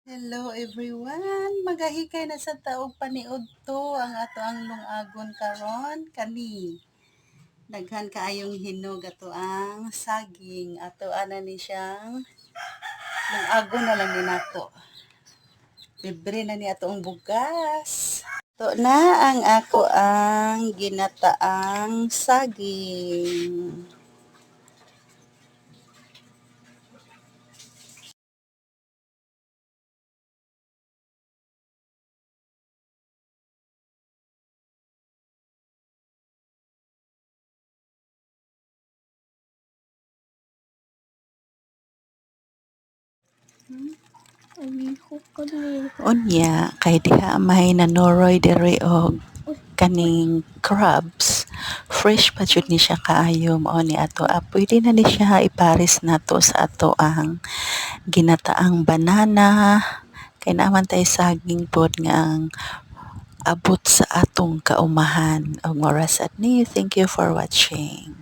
Hello everyone, magahikay na sa taog paniud to ang ato ang lungagon karon kani. Daghan kaayong hinog ato ang saging, ato ana ni siyang lungagon na lang ni nato. Libre na ni ato ang bugas. To na ang ako ang ginataang saging. Unya, kay diha may nanoroy diri og kaning crabs. Fresh pa jud ni siya kaayo mao ni ato. Pwede na ni siya ipares nato sa ato ang ginataang banana. Kay naman tay saging pod nga ang abot sa atong kaumahan. Og moras at ni, thank you for watching.